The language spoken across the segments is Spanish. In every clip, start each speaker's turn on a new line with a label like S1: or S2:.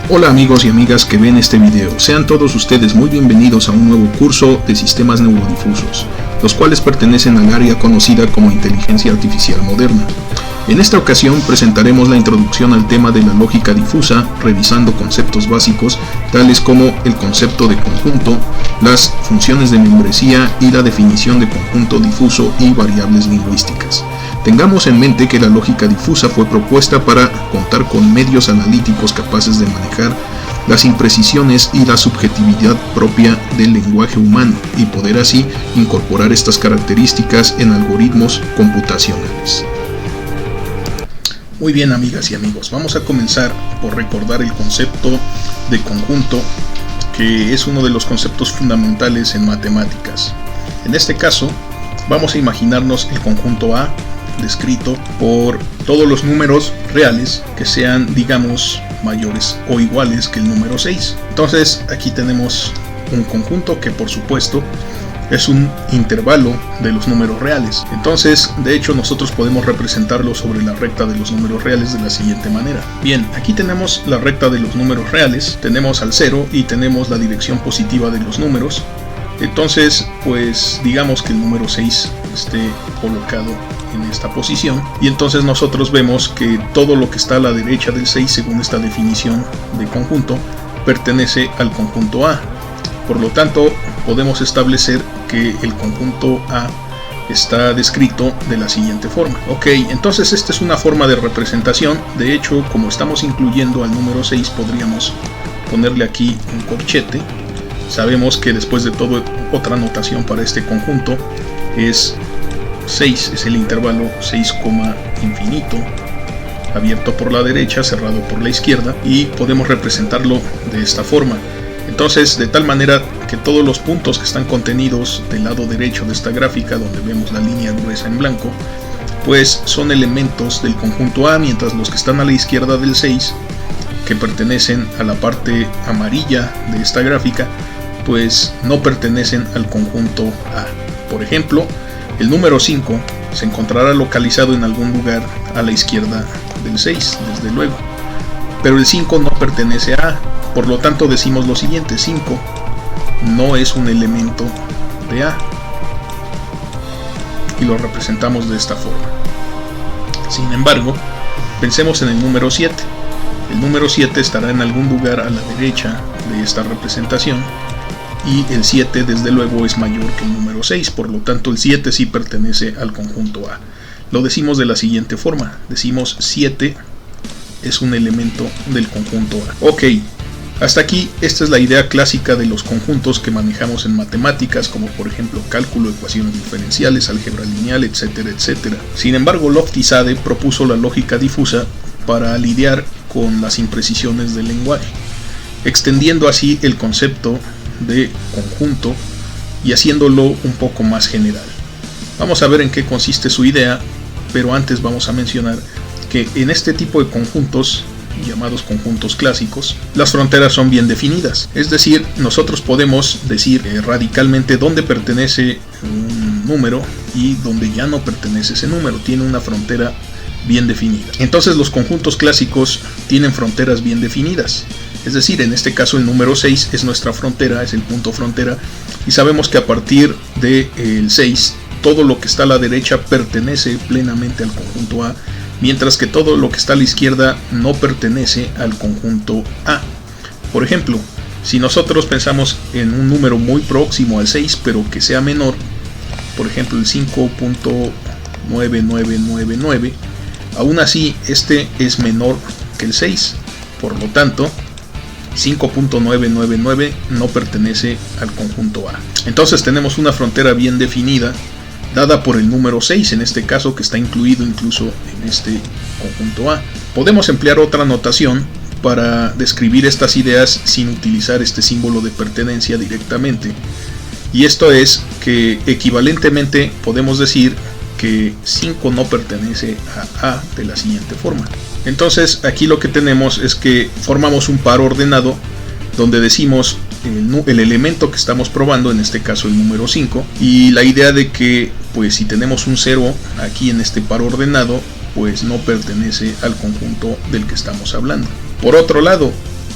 S1: Hola amigos y amigas que ven este video, sean todos ustedes muy bienvenidos a un nuevo curso de sistemas neurodifusos, los cuales pertenecen al área conocida como inteligencia artificial moderna. En esta ocasión presentaremos la introducción al tema de la lógica difusa, revisando conceptos básicos tales como el concepto de conjunto, las funciones de membresía y la definición de conjunto difuso y variables lingüísticas. Tengamos en mente que la lógica difusa fue propuesta para contar con medios analíticos capaces de manejar las imprecisiones y la subjetividad propia del lenguaje humano y poder así incorporar estas características en algoritmos computacionales. Muy bien, amigas y amigos, vamos a comenzar por recordar el concepto de conjunto, que es uno de los conceptos fundamentales en matemáticas. En este caso, vamos a imaginarnos el conjunto A descrito por todos los números reales que sean, digamos, mayores o iguales que el número 6. Entonces, aquí tenemos un conjunto que, por supuesto, es un intervalo de los números reales. Entonces, de hecho, nosotros podemos representarlo sobre la recta de los números reales de la siguiente manera. Bien, aquí tenemos la recta de los números reales, tenemos al 0 y tenemos la dirección positiva de los números. Entonces, pues digamos que el número 6 esté colocado en esta posición, y entonces nosotros vemos que todo lo que está a la derecha del 6, según esta definición de conjunto, pertenece al conjunto A. Por lo tanto, podemos establecer que el conjunto A está descrito de la siguiente forma. Ok, entonces esta es una forma de representación. De hecho, como estamos incluyendo al número 6, podríamos ponerle aquí un corchete. Sabemos que después de todo, otra notación para este conjunto es 6, es el intervalo 6, infinito, abierto por la derecha, cerrado por la izquierda, y podemos representarlo de esta forma. Entonces, de tal manera que todos los puntos que están contenidos del lado derecho de esta gráfica, donde vemos la línea gruesa en blanco, pues son elementos del conjunto A, mientras los que están a la izquierda del 6, que pertenecen a la parte amarilla de esta gráfica, pues no pertenecen al conjunto A. Por ejemplo, el número 5 se encontrará localizado en algún lugar a la izquierda del 6, desde luego, pero el 5 no pertenece a A. Por lo tanto, decimos lo siguiente: 5 no es un elemento de A, y lo representamos de esta forma. Sin embargo, pensemos en el número 7. El número 7 estará en algún lugar a la derecha de esta representación, y el 7 desde luego es mayor que el número 6, por lo tanto el 7 sí pertenece al conjunto A. Lo decimos de la siguiente forma: decimos 7 es un elemento del conjunto A. Ok, hasta aquí esta es la idea clásica de los conjuntos que manejamos en matemáticas, como por ejemplo cálculo, ecuaciones diferenciales, álgebra lineal, etcétera, etcétera. Sin embargo, Lofty-Sade propuso la lógica difusa para lidiar con las imprecisiones del lenguaje, extendiendo así el concepto de conjunto y haciéndolo un poco más general. Vamos a ver en qué consiste su idea, pero antes vamos a mencionar que en este tipo de conjuntos, llamados conjuntos clásicos, las fronteras son bien definidas. Es decir, nosotros podemos decir radicalmente dónde pertenece un número y dónde ya no pertenece ese número. Tiene una frontera bien definida. Entonces los conjuntos clásicos tienen fronteras bien definidas. Es decir, en este caso el número 6 es nuestra frontera, es el punto frontera, y sabemos que a partir del 6 todo lo que está a la derecha pertenece plenamente al conjunto A, mientras que todo lo que está a la izquierda no pertenece al conjunto A. Por ejemplo, si nosotros pensamos en un número muy próximo al 6 pero que sea menor, por ejemplo el 5.9999, aún así este es menor que el 6, por lo tanto 5.999 no pertenece al conjunto A. Entonces tenemos una frontera bien definida, dada por el número 6, en este caso, que está incluido incluso en este conjunto A. Podemos emplear otra notación para describir estas ideas sin utilizar este símbolo de pertenencia directamente, y esto es que equivalentemente podemos decir que 5 no pertenece a A de la siguiente forma. Entonces aquí lo que tenemos es que formamos un par ordenado donde decimos el elemento que estamos probando, en este caso el número 5, y la idea de que pues si tenemos un 0 aquí en este par ordenado, pues no pertenece al conjunto del que estamos hablando. Por otro lado,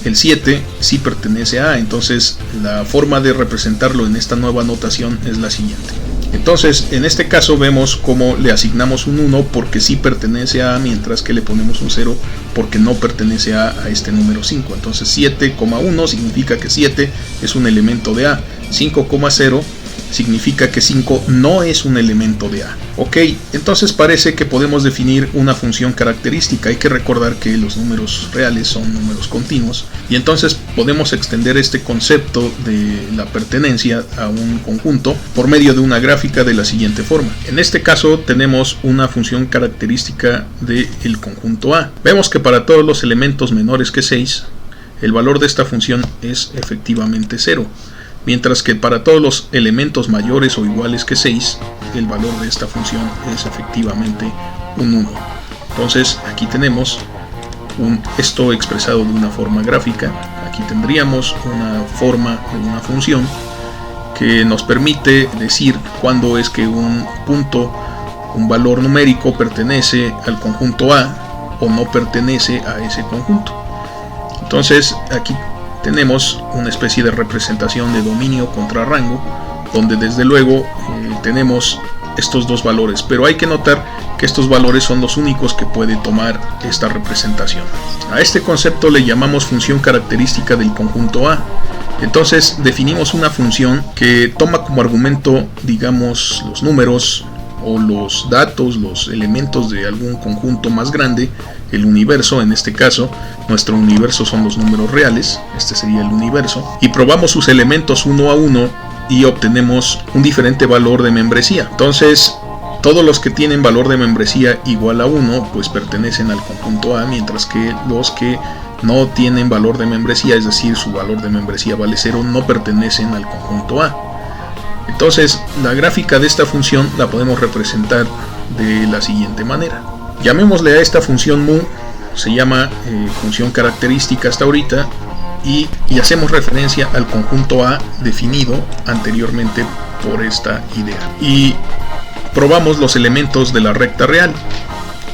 S1: el 7 sí pertenece a A. Entonces la forma de representarlo en esta nueva notación es la siguiente. Entonces en este caso vemos cómo le asignamos un 1 porque sí pertenece a A, mientras que le ponemos un 0 porque no pertenece a este número 5. Entonces 7,1 significa que 7 es un elemento de A. 5,0 significa que 5 no es un elemento de A. Ok, entonces parece que podemos definir una función característica. Hay que recordar que los números reales son números continuos, y entonces podemos extender este concepto de la pertenencia a un conjunto por medio de una gráfica de la siguiente forma. En este caso tenemos una función característica del conjunto A. Vemos que para todos los elementos menores que 6, el valor de esta función es efectivamente 0. Mientras que para todos los elementos mayores o iguales que 6, el valor de esta función es efectivamente un 1. Entonces aquí tenemos esto expresado de una forma gráfica. Aquí tendríamos una forma de una función que nos permite decir cuándo es que un punto, un valor numérico, pertenece al conjunto A o no pertenece a ese conjunto. Entonces aquí tenemos una especie de representación de dominio contra rango, donde desde luego tenemos estos dos valores, pero hay que notar que estos valores son los únicos que puede tomar esta representación. A este concepto le llamamos función característica del conjunto A. Entonces definimos una función que toma como argumento, digamos, los números o los datos, los elementos de algún conjunto más grande, el universo. En este caso, nuestro universo son los números reales, este sería el universo, y probamos sus elementos uno a uno y obtenemos un diferente valor de membresía. Entonces, todos los que tienen valor de membresía igual a 1, pues pertenecen al conjunto A, mientras que los que no tienen valor de membresía, es decir, su valor de membresía vale 0, no pertenecen al conjunto A. Entonces, la gráfica de esta función la podemos representar de la siguiente manera. Llamémosle a esta función mu, se llama función característica hasta ahorita, y hacemos referencia al conjunto A definido anteriormente por esta idea. Y probamos los elementos de la recta real.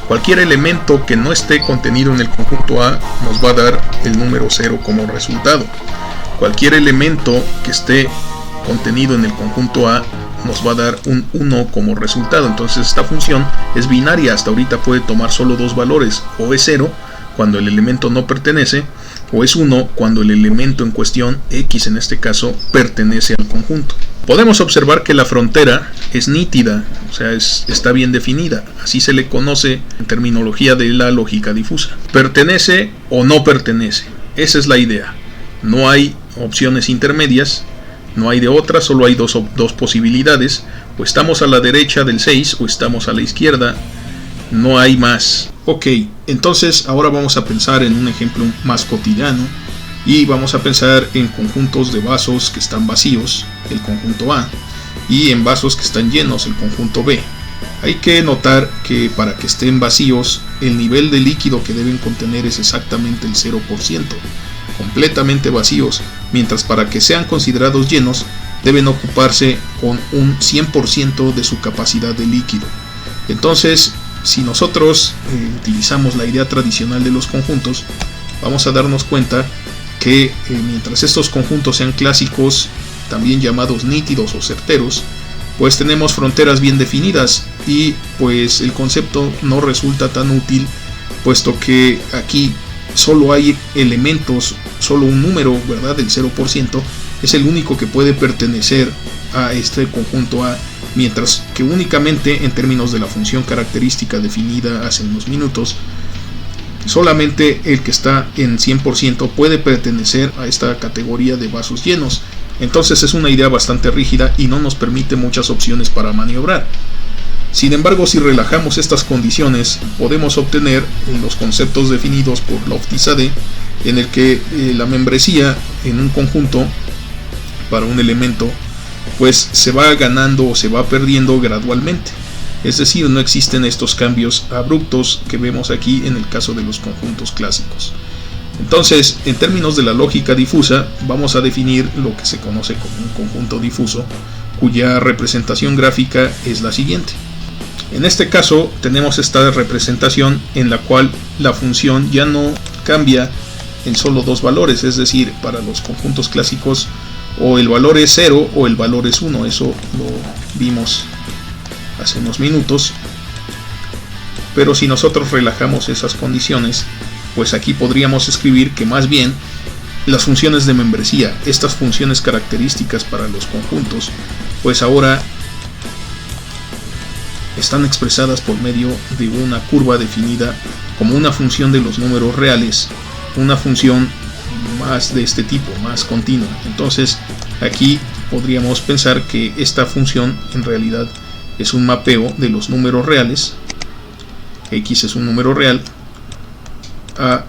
S1: Cualquier elemento que no esté contenido en el conjunto A nos va a dar el número 0 como resultado. Cualquier elemento que esté contenido en el conjunto A nos va a dar un 1 como resultado. Entonces esta función es binaria, hasta ahorita puede tomar solo dos valores, o es 0 cuando el elemento no pertenece, o es 1 cuando el elemento en cuestión, X en este caso, pertenece al conjunto. Podemos observar que la frontera es nítida, o sea, está bien definida, así se le conoce en terminología de la lógica difusa. Pertenece o no pertenece, esa es la idea. No hay opciones intermedias, no hay de otra, solo hay dos posibilidades, o estamos a la derecha del 6 o estamos a la izquierda, no hay más. Ok, entonces ahora vamos a pensar en un ejemplo más cotidiano y vamos a pensar en conjuntos de vasos que están vacíos, el conjunto A, y en vasos que están llenos, el conjunto B. Hay que notar que para que estén vacíos, el nivel de líquido que deben contener es exactamente el 0%, completamente vacíos, mientras para que sean considerados llenos, deben ocuparse con un 100% de su capacidad de líquido. Entonces, si nosotros utilizamos la idea tradicional de los conjuntos, vamos a darnos cuenta que mientras estos conjuntos sean clásicos, también llamados nítidos o certeros, pues tenemos fronteras bien definidas y pues el concepto no resulta tan útil, puesto que aquí solo hay elementos, solo un número, ¿verdad? El 0% es el único que puede pertenecer a este conjunto A, mientras que únicamente en términos de la función característica definida hace unos minutos, solamente el que está en 100% puede pertenecer a esta categoría de vasos llenos. Entonces es una idea bastante rígida y no nos permite muchas opciones para maniobrar. Sin embargo, si relajamos estas condiciones, podemos obtener los conceptos definidos por Lofty-Zadeh, en el que la membresía en un conjunto para un elemento pues se va ganando o se va perdiendo gradualmente. Es decir, no existen estos cambios abruptos que vemos aquí en el caso de los conjuntos clásicos. Entonces, en términos de la lógica difusa, vamos a definir lo que se conoce como un conjunto difuso, cuya representación gráfica es la siguiente. En este caso, tenemos esta representación en la cual la función ya no cambia en solo dos valores, es decir, para los conjuntos clásicos o el valor es 0 o el valor es 1, eso lo vimos hace unos minutos. Pero si nosotros relajamos esas condiciones, pues aquí podríamos escribir que más bien las funciones de membresía, estas funciones características para los conjuntos, pues ahora están expresadas por medio de una curva definida como una función de los números reales, una función más de este tipo, más continua. Entonces aquí podríamos pensar que esta función en realidad es un mapeo de los números reales, x es un número real, a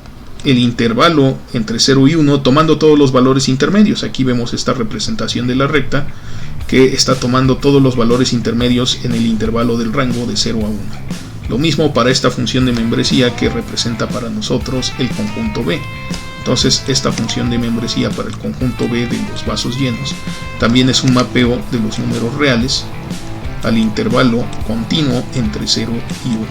S1: el intervalo entre 0 y 1, tomando todos los valores intermedios. Aquí vemos esta representación de la recta que está tomando todos los valores intermedios en el intervalo del rango de 0 a 1. Lo mismo para esta función de membresía que representa para nosotros el conjunto B. Entonces esta función de membresía para el conjunto B de los vasos llenos también es un mapeo de los números reales al intervalo continuo entre 0 y 1.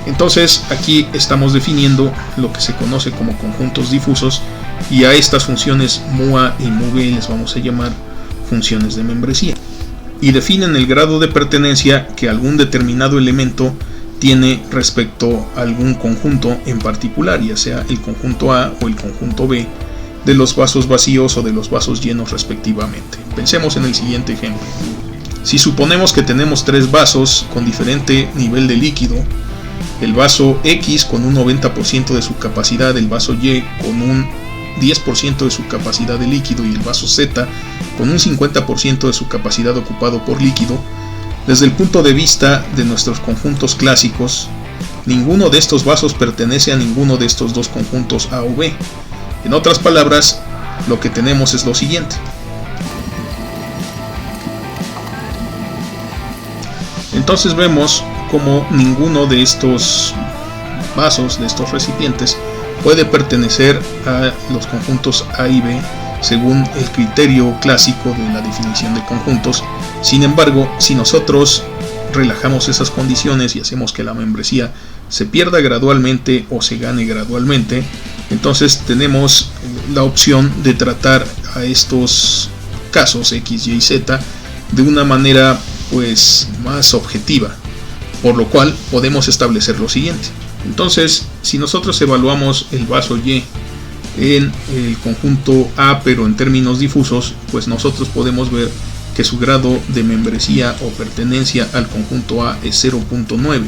S1: Entonces aquí estamos definiendo lo que se conoce como conjuntos difusos, y a estas funciones MUA y MUB les vamos a llamar funciones de membresía, y definen el grado de pertenencia que algún determinado elemento tiene respecto a algún conjunto en particular, ya sea el conjunto A o el conjunto B de los vasos vacíos o de los vasos llenos respectivamente. Pensemos en el siguiente ejemplo. Si suponemos que tenemos tres vasos con diferente nivel de líquido, el vaso X con un 90% de su capacidad, el vaso Y con un 10% de su capacidad de líquido y el vaso Z con un 50% de su capacidad ocupado por líquido, desde el punto de vista de nuestros conjuntos clásicos, ninguno de estos vasos pertenece a ninguno de estos dos conjuntos A o B. En otras palabras, lo que tenemos es lo siguiente. Entonces vemos como ninguno de estos vasos, de estos recipientes, puede pertenecer a los conjuntos A y B según el criterio clásico de la definición de conjuntos. Sin embargo, si nosotros relajamos esas condiciones y hacemos que la membresía se pierda gradualmente o se gane gradualmente, entonces tenemos la opción de tratar a estos casos X, Y y Z de una manera pues más objetiva, por lo cual podemos establecer lo siguiente. Entonces, si nosotros evaluamos el vaso Y en el conjunto A pero en términos difusos, pues nosotros podemos ver que su grado de membresía o pertenencia al conjunto A es 0.9,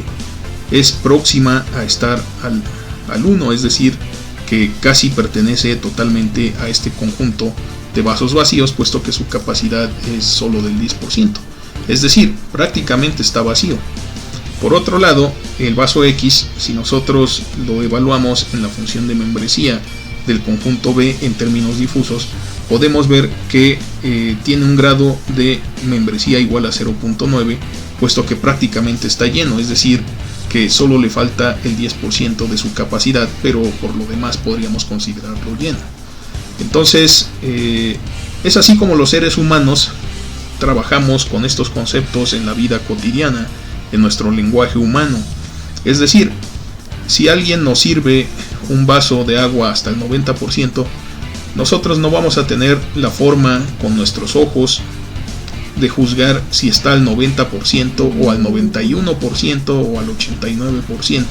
S1: es próxima a estar al 1, es decir, que casi pertenece totalmente a este conjunto de vasos vacíos, puesto que su capacidad es solo del 10%, es decir, prácticamente está vacío. Por otro lado, el vaso X, si nosotros lo evaluamos en la función de membresía del conjunto B en términos difusos, podemos ver que tiene un grado de membresía igual a 0.9, puesto que prácticamente está lleno, es decir, que solo le falta el 10% de su capacidad, pero por lo demás podríamos considerarlo lleno. Entonces, es así como los seres humanos trabajamos con estos conceptos en la vida cotidiana, en nuestro lenguaje humano. Es decir, si alguien nos sirve un vaso de agua hasta el 90%, nosotros no vamos a tener la forma con nuestros ojos de juzgar si está al 90% o al 91% o al 89%,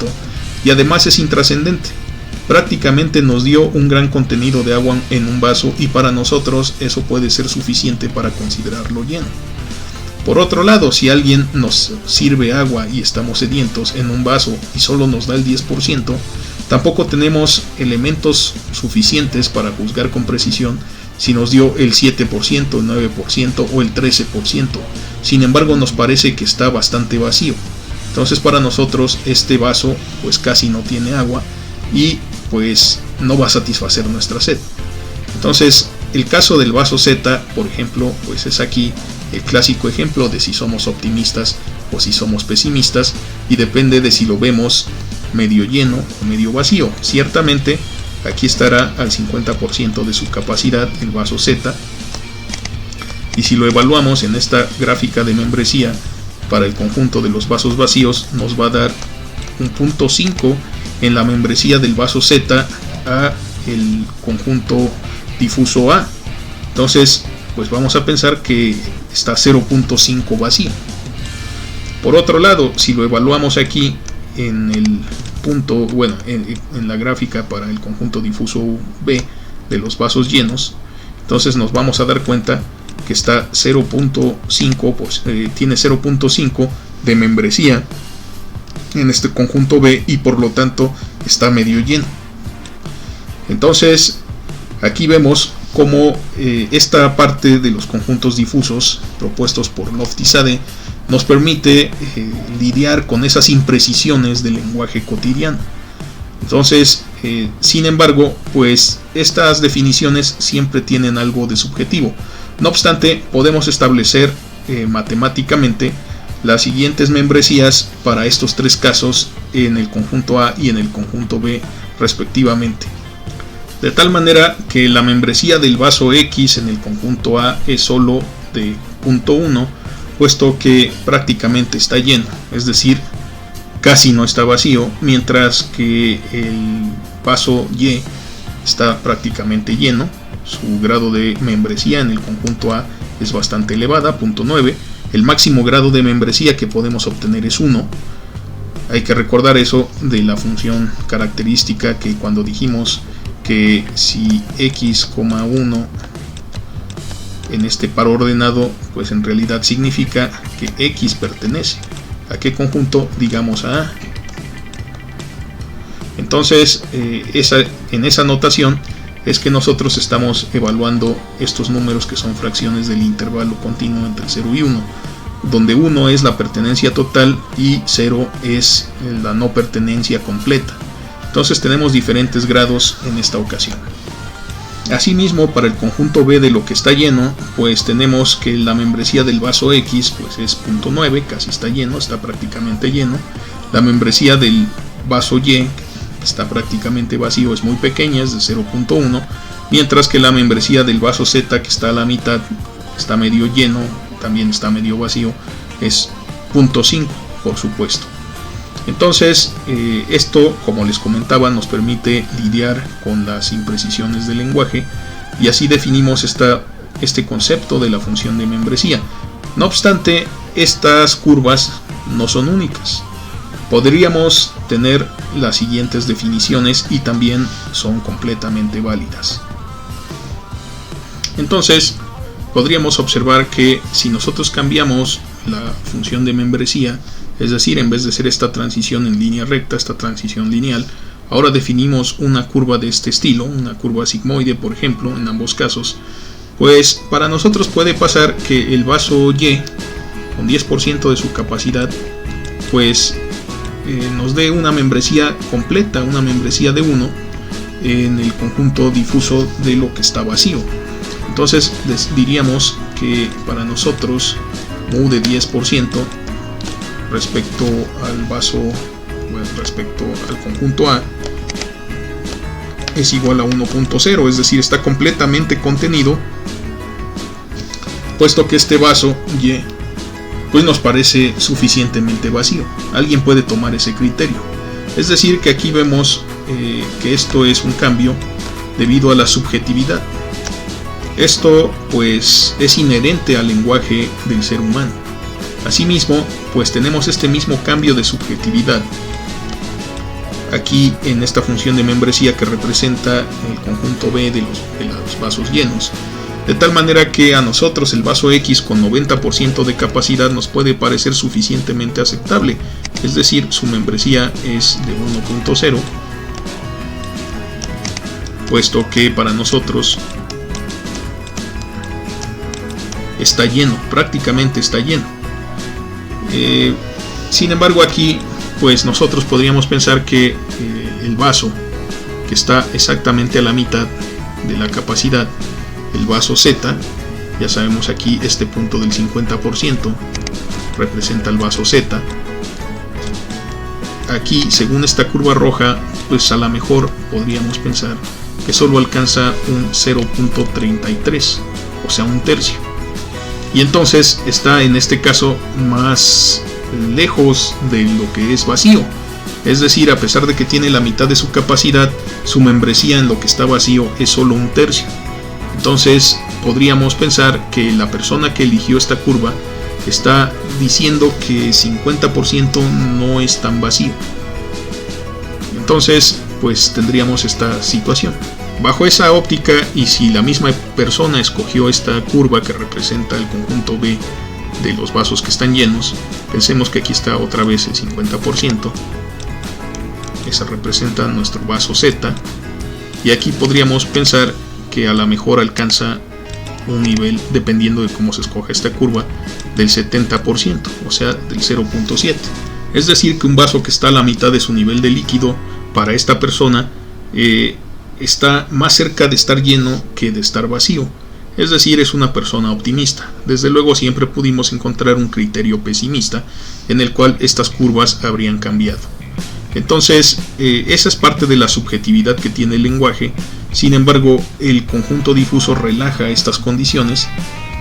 S1: y además es intrascendente. Prácticamente nos dio un gran contenido de agua en un vaso y para nosotros eso puede ser suficiente para considerarlo lleno. Por otro lado, si alguien nos sirve agua y estamos sedientos en un vaso y solo nos da el 10%, tampoco tenemos elementos suficientes para juzgar con precisión si nos dio el 7%, el 9% o el 13%. Sin embargo, nos parece que está bastante vacío. Entonces para nosotros este vaso pues casi no tiene agua y pues no va a satisfacer nuestra sed. Entonces el caso del vaso Z, por ejemplo, pues es aquí el clásico ejemplo de si somos optimistas o si somos pesimistas, y depende de si lo vemos medio lleno o medio vacío. Ciertamente aquí estará al 50% de su capacidad el vaso Z, y si lo evaluamos en esta gráfica de membresía para el conjunto de los vasos vacíos, nos va a dar un 0.5 en la membresía del vaso Z a el conjunto difuso A. Entonces, pues vamos a pensar que está 0.5 vacío. Por otro lado, si lo evaluamos aquí en el punto, bueno, en la gráfica para el conjunto difuso B de los vasos llenos, entonces nos vamos a dar cuenta que está 0.5, pues tiene 0.5 de membresía en este conjunto B y por lo tanto está medio lleno. Entonces aquí vemos cómo esta parte de los conjuntos difusos propuestos por Lofty-Sade nos permite lidiar con esas imprecisiones del lenguaje cotidiano. Entonces, sin embargo, pues estas definiciones siempre tienen algo de subjetivo. No obstante, podemos establecer matemáticamente las siguientes membresías para estos tres casos en el conjunto A y en el conjunto B respectivamente. De tal manera que la membresía del vaso X en el conjunto A es solo de 0.1, puesto que prácticamente está lleno, es decir, casi no está vacío, mientras que el vaso Y está prácticamente lleno. Su grado de membresía en el conjunto A es bastante elevada, 0.9. El máximo grado de membresía que podemos obtener es 1. Hay que recordar eso de la función característica, que cuando dijimos que si x,1 en este par ordenado, pues en realidad significa que x pertenece ¿a qué conjunto? Digamos a A. Entonces en esa notación es que nosotros estamos evaluando estos números que son fracciones del intervalo continuo entre 0 y 1, donde 1 es la pertenencia total y 0 es la no pertenencia completa. Entonces tenemos diferentes grados en esta ocasión. Asimismo, para el conjunto B de lo que está lleno, pues tenemos que la membresía del vaso X pues es 0.9, casi está lleno, está prácticamente lleno. La membresía del vaso Y está prácticamente vacío, es muy pequeña, es de 0.1, mientras que la membresía del vaso Z, que está a la mitad, está medio lleno, también está medio vacío, es 0.5, por supuesto. Entonces, esto, como les comentaba, nos permite lidiar con las imprecisiones del lenguaje, y así definimos este concepto de la función de membresía. No obstante, estas curvas no son únicas. Podríamos tener las siguientes definiciones y también son completamente válidas. Entonces, podríamos observar que si nosotros cambiamos la función de membresía, es decir, en vez de ser esta transición en línea recta, esta transición lineal, ahora definimos una curva de este estilo, una curva sigmoide, por ejemplo, en ambos casos, pues para nosotros puede pasar que el vaso Y, con 10% de su capacidad, pues nos dé una membresía completa, una membresía de 1 en el conjunto difuso de lo que está vacío. Entonces les diríamos que para nosotros mu de 10% respecto al vaso, bueno, respecto al conjunto A, es igual a 1.0, es decir, está completamente contenido, puesto que este vaso Y pues nos parece suficientemente vacío. Alguien puede tomar ese criterio. Es decir, que aquí vemos que esto es un cambio debido a la subjetividad. Esto pues es inherente al lenguaje del ser humano. Asimismo, pues tenemos este mismo cambio de subjetividad aquí en esta función de membresía que representa el conjunto B de los vasos llenos. De tal manera que a nosotros el vaso X con 90% de capacidad nos puede parecer suficientemente aceptable, es decir, su membresía es de 1.0, puesto que para nosotros está lleno, prácticamente está lleno. Sin embargo, aquí pues nosotros podríamos pensar que el vaso que está exactamente a la mitad de la capacidad, el vaso Z, ya sabemos aquí este punto del 50% representa el vaso Z. Aquí, según esta curva roja, pues a lo mejor podríamos pensar que solo alcanza un 0.33, o sea, un tercio. Y entonces está en este caso más lejos de lo que es vacío. Es decir, a pesar de que tiene la mitad de su capacidad, su membresía en lo que está vacío es solo un tercio. Entonces podríamos pensar que la persona que eligió esta curva está diciendo que 50% no es tan vacío. Entonces pues tendríamos esta situación. Bajo esa óptica, y si la misma persona escogió esta curva que representa el conjunto B de los vasos que están llenos, pensemos que aquí está otra vez el 50%. Esa representa nuestro vaso Z, y aquí podríamos pensar que a lo mejor alcanza un nivel, dependiendo de cómo se escoja esta curva, del 70%, o sea del 0.7. Es decir, que un vaso que está a la mitad de su nivel de líquido para esta persona está más cerca de estar lleno que de estar vacío. Es decir, es una persona optimista. Desde luego siempre pudimos encontrar un criterio pesimista en el cual estas curvas habrían cambiado. Entonces, esa es parte de la subjetividad que tiene el lenguaje. Sin embargo, el conjunto difuso relaja estas condiciones,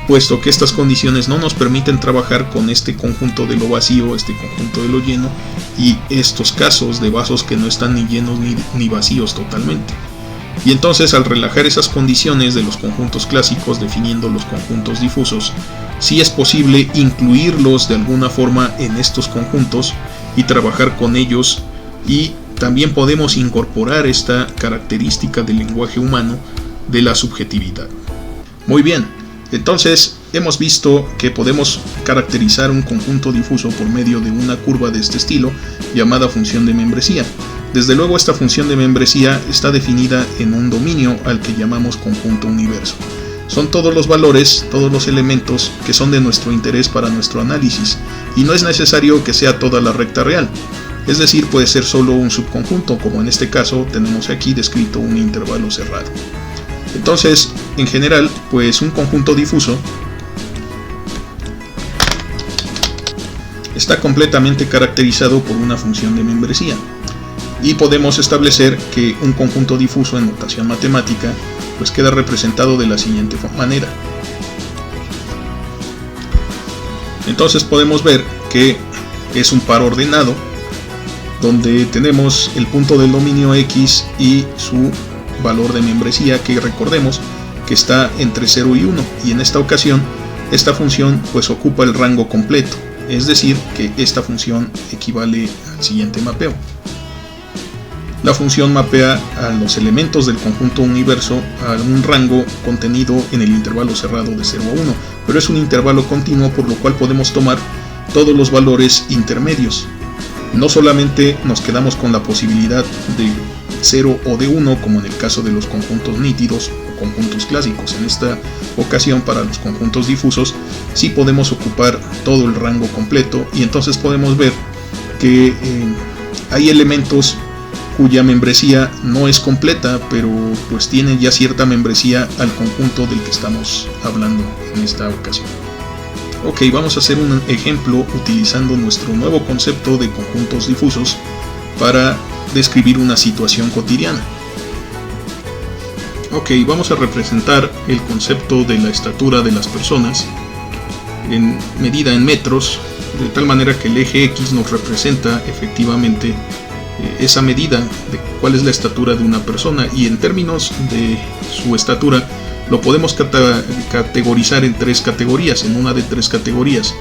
S1: puesto que estas condiciones no nos permiten trabajar con este conjunto de lo vacío, este conjunto de lo lleno, y estos casos de vasos que no están ni llenos ni vacíos totalmente. Y entonces, al relajar esas condiciones de los conjuntos clásicos definiendo los conjuntos difusos, sí es posible incluirlos de alguna forma en estos conjuntos y trabajar con ellos, y también podemos incorporar esta característica del lenguaje humano de la subjetividad. Muy bien, entonces hemos visto que podemos caracterizar un conjunto difuso por medio de una curva de este estilo llamada función de membresía. Desde luego, esta función de membresía está definida en un dominio al que llamamos conjunto universo. Son todos los valores, todos los elementos que son de nuestro interés para nuestro análisis, y no es necesario que sea toda la recta real. Es decir, puede ser solo un subconjunto, como en este caso tenemos aquí descrito un intervalo cerrado. Entonces, en general, pues un conjunto difuso está completamente caracterizado por una función de membresía, y podemos establecer que un conjunto difuso en notación matemática pues queda representado de la siguiente manera. Entonces podemos ver que es un par ordenado, donde tenemos el punto del dominio X y su valor de membresía, que recordemos que está entre 0 y 1, y en esta ocasión esta función pues ocupa el rango completo, es decir, que esta función equivale al siguiente mapeo. La función mapea a los elementos del conjunto universo a un rango contenido en el intervalo cerrado de 0 a 1, pero es un intervalo continuo, por lo cual podemos tomar todos los valores intermedios. No solamente nos quedamos con la posibilidad de 0 o de 1, como en el caso de los conjuntos nítidos o conjuntos clásicos. En esta ocasión, para los conjuntos difusos, sí podemos ocupar todo el rango completo, y entonces podemos ver que hay elementos cuya membresía no es completa, pero pues tiene ya cierta membresía al conjunto del que estamos hablando en esta ocasión. Ok, vamos a hacer un ejemplo utilizando nuestro nuevo concepto de conjuntos difusos para describir una situación cotidiana. Ok, vamos a representar el concepto de la estatura de las personas en medida en metros, de tal manera que el eje X nos representa efectivamente esa medida de cuál es la estatura de una persona, y en términos de su estatura lo podemos categorizar en tres categorías, en una de tres categorías.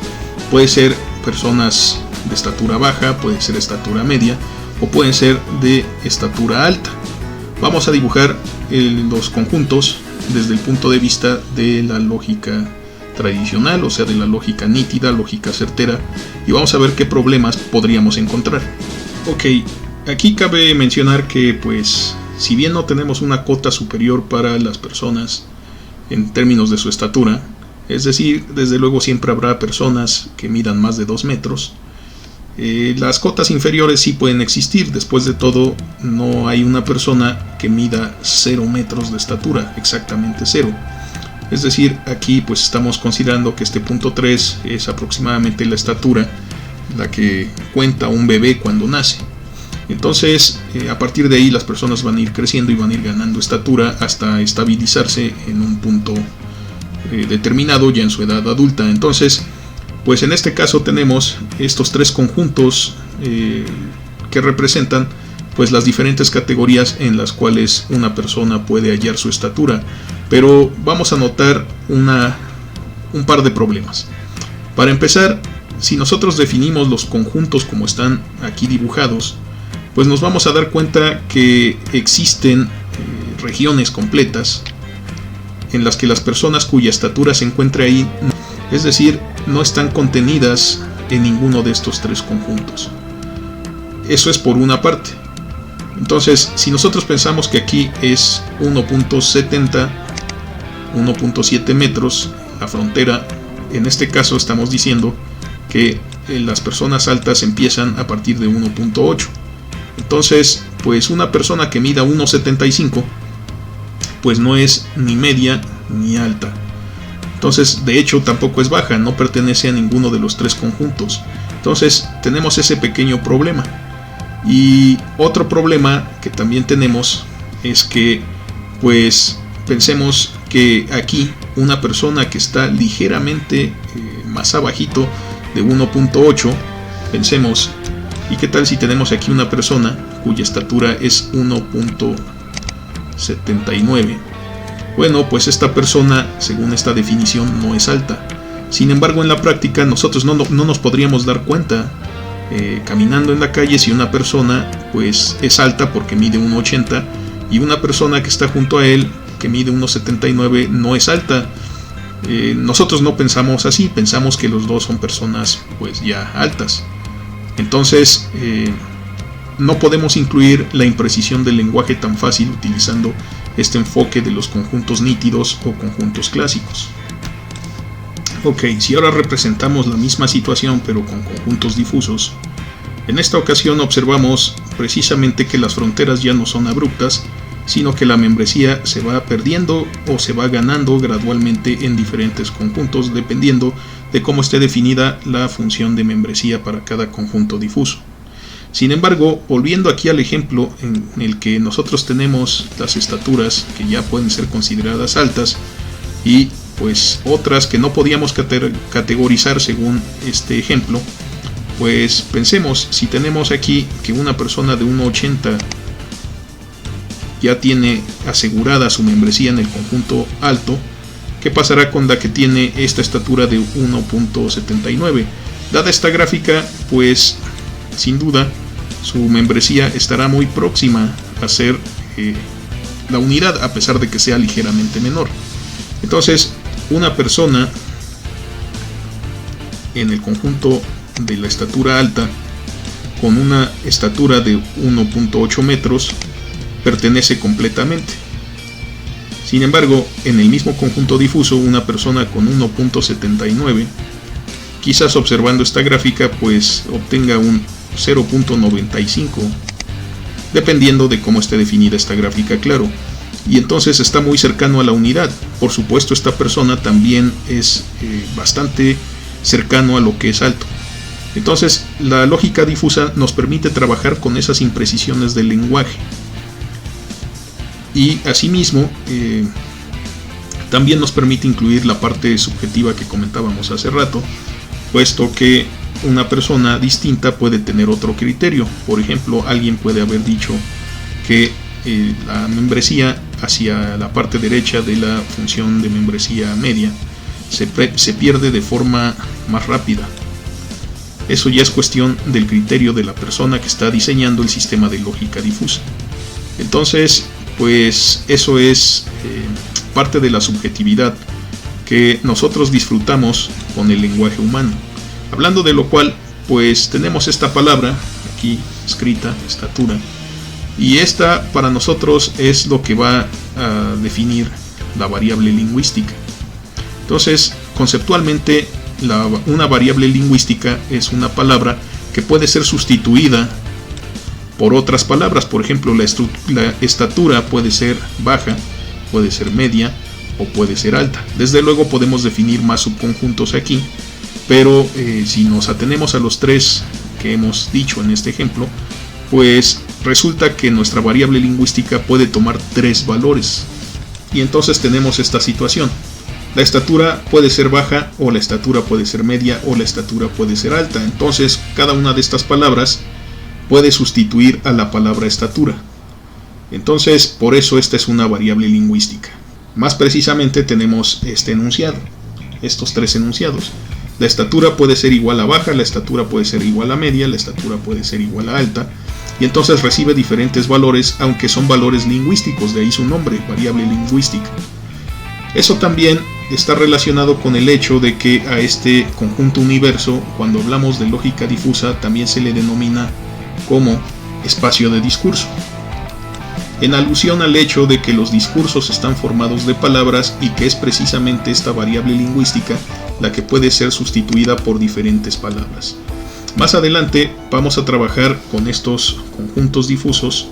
S1: Puede ser personas de estatura baja, puede ser estatura media, o pueden ser de estatura alta. Vamos a dibujar los conjuntos desde el punto de vista de la lógica tradicional, o sea, de la lógica nítida, lógica certera, y vamos a ver qué problemas podríamos encontrar. Ok, aquí cabe mencionar que pues si bien no tenemos una cota superior para las personas en términos de su estatura, es decir, desde luego siempre habrá personas que midan más de 2 metros, las cotas inferiores sí pueden existir. Después de todo, no hay una persona que mida 0 metros de estatura, exactamente 0. Es decir, aquí pues estamos considerando que este punto 3 es aproximadamente la estatura la que cuenta un bebé cuando nace. Entonces, a partir de ahí las personas van a ir creciendo y van a ir ganando estatura hasta estabilizarse en un punto determinado ya en su edad adulta. Entonces, pues en este caso tenemos estos tres conjuntos que representan pues las diferentes categorías en las cuales una persona puede hallar su estatura, pero vamos a notar un par de problemas. Para empezar, si nosotros definimos los conjuntos como están aquí dibujados, pues nos vamos a dar cuenta que existen regiones completas en las que las personas cuya estatura se encuentre ahí, es decir, no están contenidas en ninguno de estos tres conjuntos. Eso es por una parte. Entonces, si nosotros pensamos que aquí es 1.70, 1.7 metros la frontera, en este caso estamos diciendo que las personas altas empiezan a partir de 1.8. Entonces, pues una persona que mida 1.75, pues no es ni media ni alta. Entonces, de hecho, tampoco es baja, no pertenece a ninguno de los tres conjuntos. Entonces, tenemos ese pequeño problema. Y otro problema que también tenemos es que, pues, pensemos que aquí una persona que está ligeramente más abajito de 1.8, pensemos, ¿y qué tal si tenemos aquí una persona cuya estatura es 1.79? Bueno, pues esta persona, según esta definición, no es alta. Sin embargo, en la práctica nosotros no nos podríamos dar cuenta caminando en la calle si una persona pues es alta porque mide 1.80 y una persona que está junto a él que mide 1.79 no es alta. Nosotros no pensamos así, pensamos que los dos son personas pues ya altas. Entonces no podemos incluir la imprecisión del lenguaje tan fácil utilizando este enfoque de los conjuntos nítidos o conjuntos clásicos. Ok, si ahora representamos la misma situación pero con conjuntos difusos, en esta ocasión observamos precisamente que las fronteras ya no son abruptas, sino que la membresía se va perdiendo o se va ganando gradualmente en diferentes conjuntos dependiendo de cómo esté definida la función de membresía para cada conjunto difuso. Sin embargo, volviendo aquí al ejemplo en el que nosotros tenemos las estaturas que ya pueden ser consideradas altas y pues otras que no podíamos categorizar según este ejemplo, pues pensemos, si tenemos aquí que una persona de 1.80 ya tiene asegurada su membresía en el conjunto alto, ¿qué pasará con la que tiene esta estatura de 1.79? Dada esta gráfica, pues sin duda su membresía estará muy próxima a ser la unidad, a pesar de que sea ligeramente menor. Entonces, una persona en el conjunto de la estatura alta con una estatura de 1.8 metros pertenece completamente. Sin embargo, en el mismo conjunto difuso, una persona con 1.79, quizás observando esta gráfica, pues obtenga un 0.95, dependiendo de cómo esté definida esta gráfica, claro. Y entonces está muy cercano a la unidad. Por supuesto, esta persona también es bastante cercano a lo que es alto. Entonces, la lógica difusa nos permite trabajar con esas imprecisiones del lenguaje. Y asimismo, también nos permite incluir la parte subjetiva que comentábamos hace rato, puesto que una persona distinta puede tener otro criterio. Por ejemplo, alguien puede haber dicho que la membresía hacia la parte derecha de la función de membresía media se pierde de forma más rápida. Eso ya es cuestión del criterio de la persona que está diseñando el sistema de lógica difusa. Entonces, pues eso es parte de la subjetividad que nosotros disfrutamos con el lenguaje humano. Hablando de lo cual, pues tenemos esta palabra aquí escrita, estatura, y esta para nosotros es lo que va a definir la variable lingüística. Entonces, conceptualmente, una variable lingüística es una palabra que puede ser sustituida por otras palabras. Por ejemplo, la estatura puede ser baja, puede ser media o puede ser alta. Desde luego podemos definir más subconjuntos aquí, pero si nos atenemos a los tres que hemos dicho en este ejemplo, pues resulta que nuestra variable lingüística puede tomar tres valores. Y entonces tenemos esta situación. La estatura puede ser baja, o la estatura puede ser media, o la estatura puede ser alta. Entonces, cada una de estas palabras puede sustituir a la palabra estatura. Entonces, por eso esta es una variable lingüística. Más precisamente tenemos este enunciado, estos tres enunciados. La estatura puede ser igual a baja, la estatura puede ser igual a media, la estatura puede ser igual a alta, y entonces recibe diferentes valores, aunque son valores lingüísticos, de ahí su nombre, variable lingüística. Eso también está relacionado con el hecho de que a este conjunto universo, cuando hablamos de lógica difusa, también se le denomina como espacio de discurso, en alusión al hecho de que los discursos están formados de palabras y que es precisamente esta variable lingüística la que puede ser sustituida por diferentes palabras. Más adelante vamos a trabajar con estos conjuntos difusos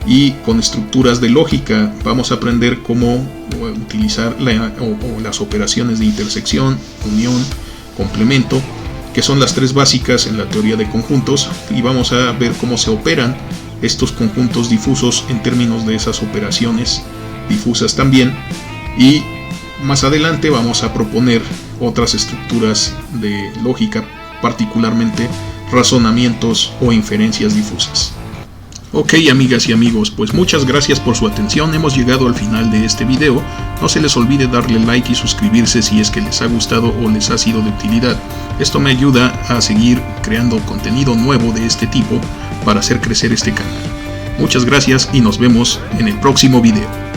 S1: y con estructuras de lógica. Vamos a aprender cómo utilizar las operaciones de intersección, unión, complemento, que son las tres básicas en la teoría de conjuntos, y vamos a ver cómo se operan estos conjuntos difusos en términos de esas operaciones difusas también. Y más adelante vamos a proponer otras estructuras de lógica, particularmente razonamientos o inferencias difusas. Ok, amigas y amigos, pues muchas gracias por su atención. Hemos llegado al final de este video. No se les olvide darle like y suscribirse si es que les ha gustado o les ha sido de utilidad. Esto me ayuda a seguir creando contenido nuevo de este tipo para hacer crecer este canal. Muchas gracias y nos vemos en el próximo video.